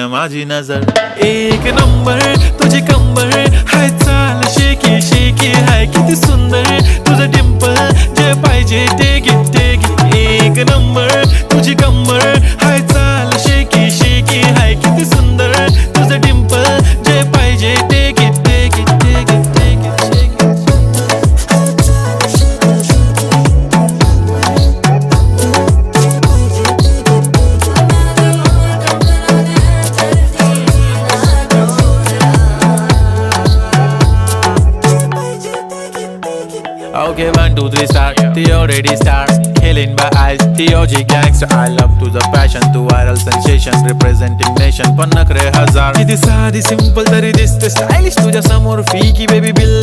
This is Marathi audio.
माझी नजर एक नंबर तुझी कंबर हाय चाल शेकी शेकी हाय किती सुंदर तुझं डिंपल जे पाहिजे ते घे एक नंबर तुझी कंबर हाय चाल शेकी शेकी हाय किती सुंदर तुझं डिंपल जे पाहिजे ते घे Okay, 1, 2, 3 start. The already stars. Killing by eyes. The OG gangster. I love to the passion, to viral sensation, representing nation. पण नखरे हजार. किती साधी simple तरी दिसते stylish तुझ्या समोर फीकी baby bill.